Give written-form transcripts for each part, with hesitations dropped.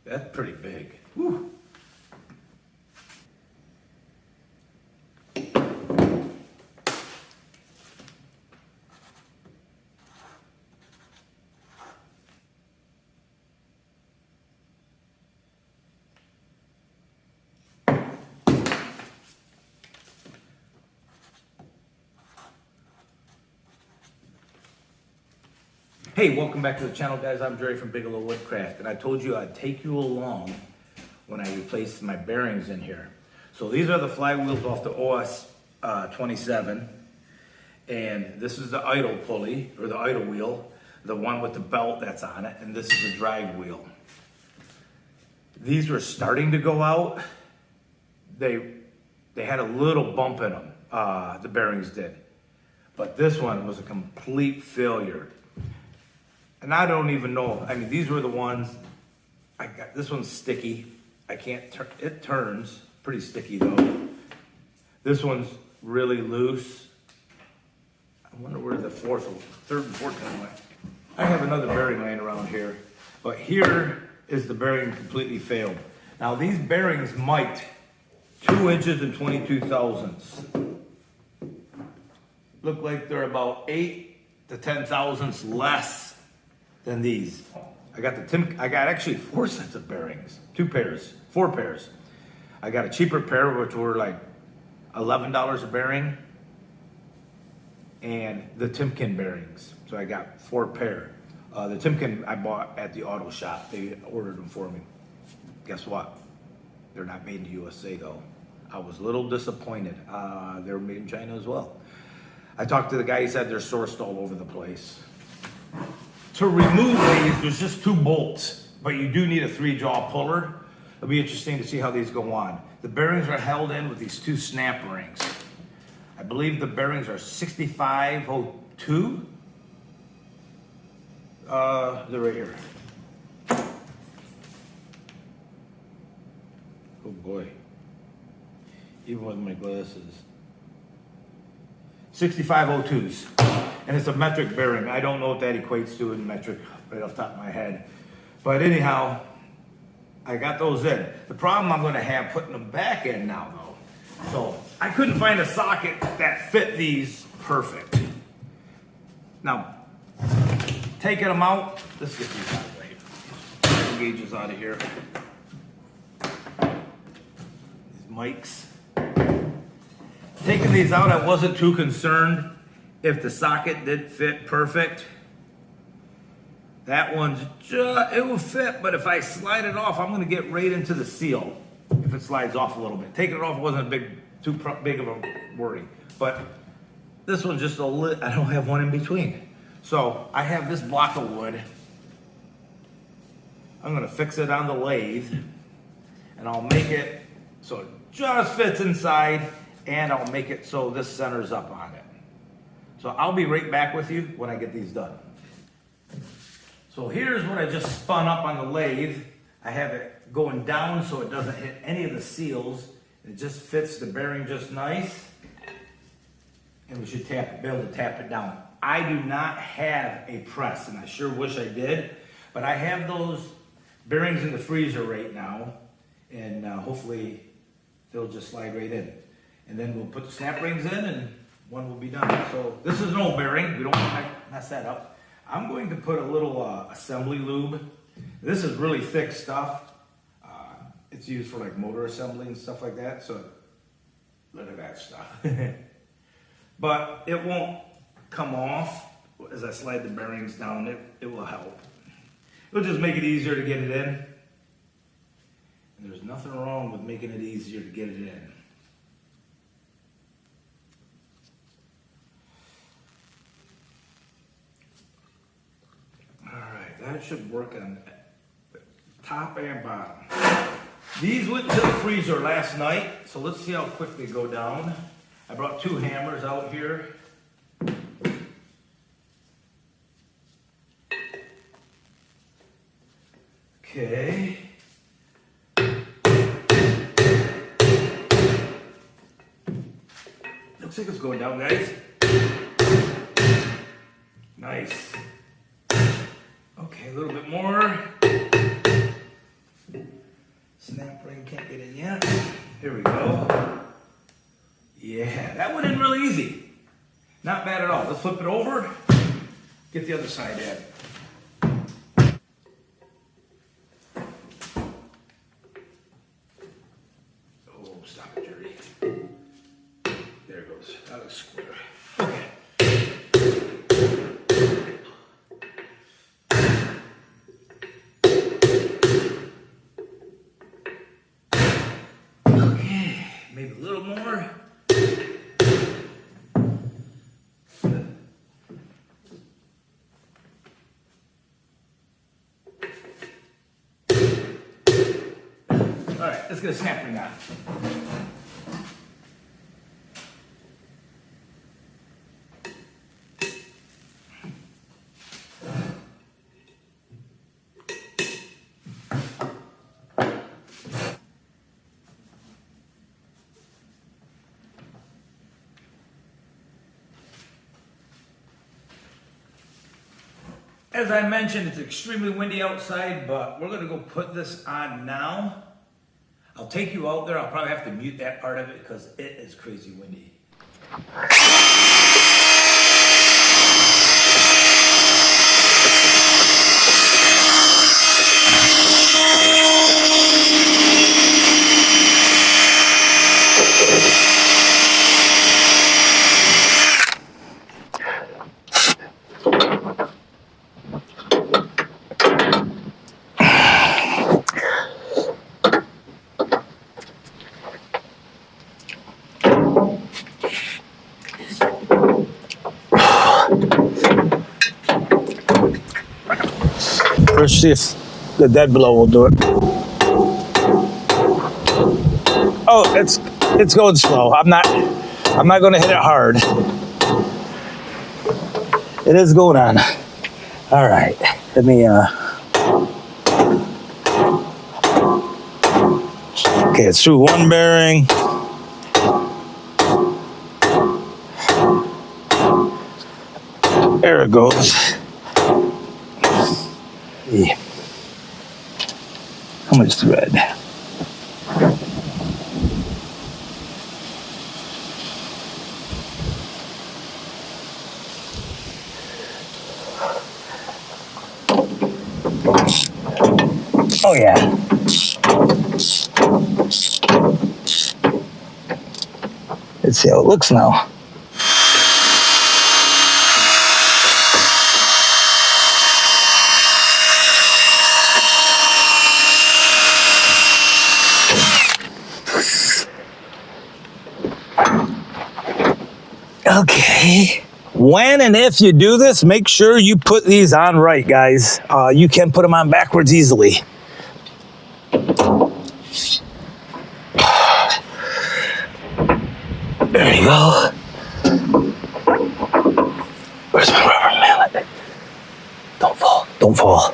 That's pretty big. Whew. Hey, welcome back to the channel, guys. I'm Jerry from Bigelow Woodcraft, and I told you I'd take you along when I replace my bearings in here. So these are the flywheels off the OS 27, and this is the idle pulley, or the idle wheel, the one with the belt that's on it, and this is the drive wheel. These were starting to go out. They had a little bump in them, the bearings did. But this one was a complete failure. And I don't even know, I mean, these were the ones, I got, this one's sticky. I can't turn, it turns, pretty sticky though. This one's really loose. I wonder where the third and fourth one went. I have another bearing laying around here, but here is the bearing completely failed. Now these bearings might 2 inches and 22 thousandths. Look like they're about 8 to 10 thousandths less than these. I got actually 4 sets of bearings, 4 pairs. I got a cheaper pair, which were like $11 a bearing, and the Timken bearings. So I got 4 pair. The Timken I bought at the auto shop. They ordered them for me. Guess what? They're not made in the USA though. I was a little disappointed. They were made in China as well. I talked to the guy, he said they're sourced all over the place. To remove these, there's just 2 bolts, but you do need a 3-jaw puller. It'll be interesting to see how these go on. The bearings are held in with these 2 snap rings. I believe the bearings are 6502. They're right here. Oh boy. Even with my glasses. 6502s. And it's a metric bearing. I don't know what that equates to in metric right off the top of my head. But anyhow, I got those in. The problem I'm gonna have putting them back in now though. So I couldn't find a socket that fit these perfect. Now, taking them out, let's get these out of the way. Get the gauges out of here. These mics. Taking these out, I wasn't too concerned if the socket did fit perfect. That one's it will fit, but if I slide it off, I'm gonna get right into the seal if it slides off a little bit. Taking it off wasn't too big of a worry, but this one's just a little, I don't have one in between. So I have this block of wood. I'm gonna fix it on the lathe, and I'll make it so it just fits inside, and I'll make it so this centers up on it. So I'll be right back with you when I get these done. So here's what I just spun up on the lathe. I have it going down so it doesn't hit any of the seals. It just fits the bearing just nice. And we should be able to tap it down. I do not have a press, and I sure wish I did, but I have those bearings in the freezer right now, and hopefully they'll just slide right in. And then we'll put the snap rings in, and one will be done. So this is an old bearing. We don't want to mess that up. I'm going to put a little assembly lube. This is really thick stuff. It's used for like motor assembly and stuff like that. So look at that stuff. But it won't come off as I slide the bearings down. It will help. It'll just make it easier to get it in. And there's nothing wrong with making it easier to get it in. That should work on top and bottom. These went to the freezer last night, so let's see how quick they go down. I brought 2 hammers out here. Okay. Looks like it's going down, guys. Nice. Okay, a little bit more. it in yet. Here we go. Yeah, that went in really easy. Not bad at all. Let's flip it over. Get the other side in. Oh, stop it, Jerry. There it goes. That looks square. Okay. Okay, maybe a little more. All right, let's get a snap ring on. As I mentioned, it's extremely windy outside, but we're gonna go put this on now. I'll take you out there. I'll probably have to mute that part of it because it is crazy windy. First, see if the dead blow will do it. Oh, it's going slow. I'm not going to hit it hard. It is going on. All right, let me. Okay, it's through one bearing. There it goes. Yeah. How much thread? Oh yeah. Let's see how it looks now. Okay. When and if you do this, make sure you put these on right, guys. You can put them on backwards easily. There you go. Where's my rubber mallet? Don't fall. Don't fall.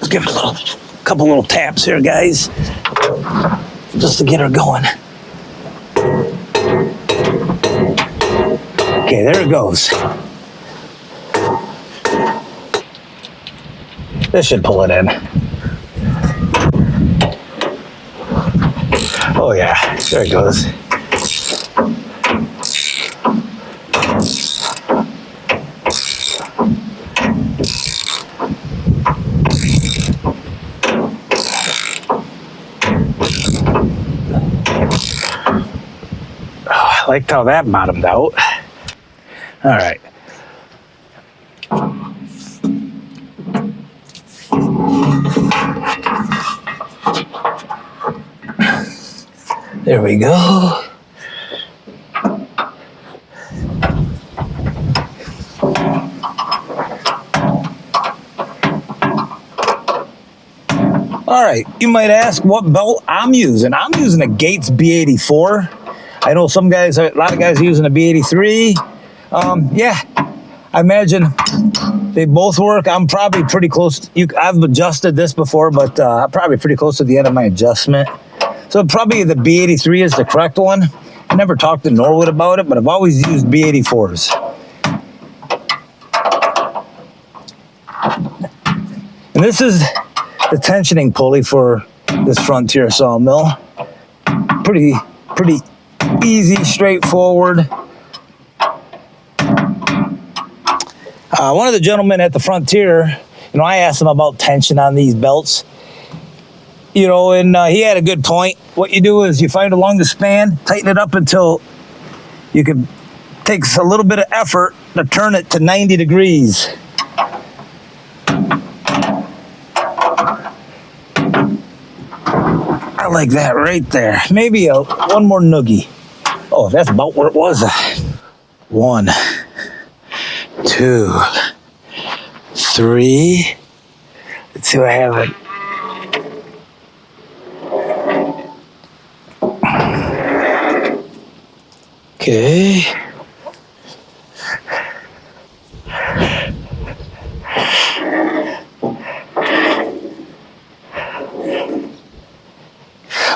Let's give it a couple little taps here, guys. Just to get her going. Okay, there it goes. This should pull it in. Oh yeah, there it goes. I liked how that bottomed out. All right. There we go. All right, you might ask what belt I'm using. I'm using a Gates B84. I know some guys, a lot of guys are using a B83. Yeah, I imagine they both work. I'm probably pretty close. I've adjusted this before, but I'm probably pretty close to the end of my adjustment. So probably the B83 is the correct one. I never talked to Norwood about it, but I've always used B84s. And this is the tensioning pulley for this Frontier Sawmill. Pretty easy, straightforward. One of the gentlemen at the Frontier, you know, I asked him about tension on these belts. You know, and he had a good point. What you do is you find along the span, tighten it up until you can, takes a little bit of effort to turn it to 90 degrees. I like that right there. Maybe one more noogie. Oh, that's about where it was. 1, 2, 3. Let's see what I have it. Okay.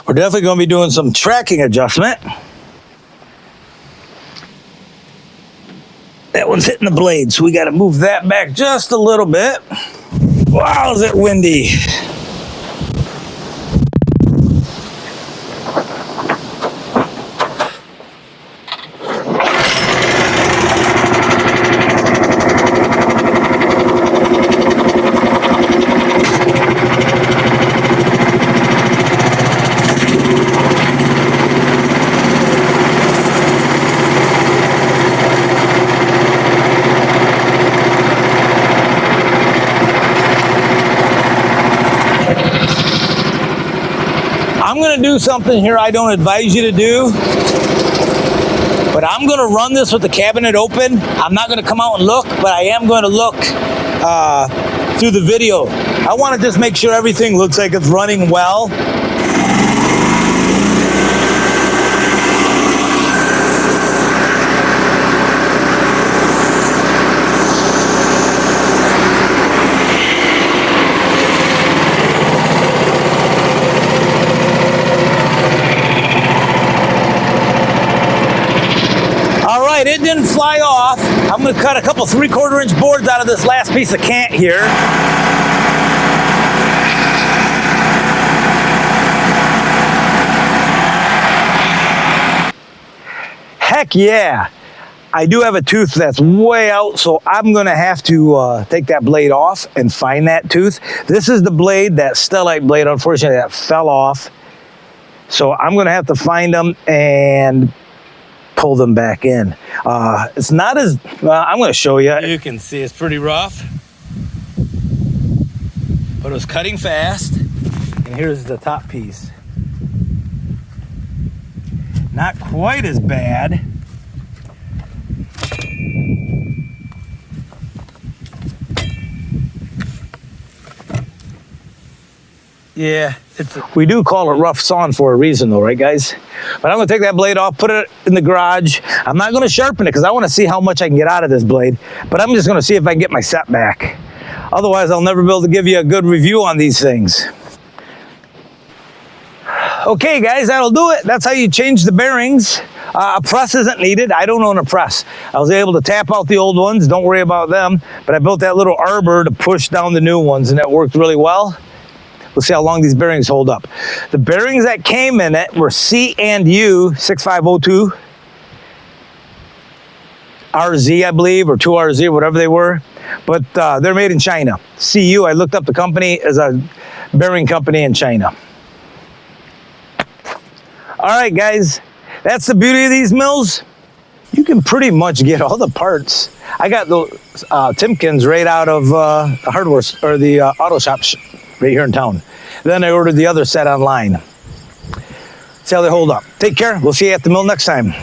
We're definitely going to be doing some tracking adjustment. That one's hitting the blade, so we got to move that back just a little bit. Wow, is it windy? I'm going to do something here I don't advise you to do, but I'm going to run this with the cabinet open. I'm not going to come out and look, but I am going to look through the video. I want to just make sure everything looks like it's running well. It didn't fly off. I'm going to cut a couple 3/4 inch boards out of this last piece of cant here. Heck yeah. I do have a tooth that's way out, so I'm going to have to take that blade off and find that tooth. This is the blade, that stellite blade, unfortunately, that fell off. So I'm going to have to find them and pull them back in. It's not as, I'm going to show you. You can see it's pretty rough, but it was cutting fast. And here's the top piece. Not quite as bad. Yeah, we do call it rough sawing for a reason though, right guys? But I'm gonna take that blade off, put it in the garage. I'm not gonna sharpen it because I wanna see how much I can get out of this blade, but I'm just gonna see if I can get my set back. Otherwise, I'll never be able to give you a good review on these things. Okay guys, that'll do it. That's how you change the bearings. A press isn't needed. I don't own a press. I was able to tap out the old ones, don't worry about them, but I built that little arbor to push down the new ones and that worked really well. We'll see how long these bearings hold up. The bearings that came in it were C&U 6502 RZ, I believe, or 2RZ, whatever they were. But they're made in China. CU, I looked up the company, is a bearing company in China. All right, guys, that's the beauty of these mills. You can pretty much get all the parts. I got the Timkins right out of the hardware, or the auto shop right here in town. Then I ordered the other set online. See how they hold up. Take care. We'll see you at the mill next time.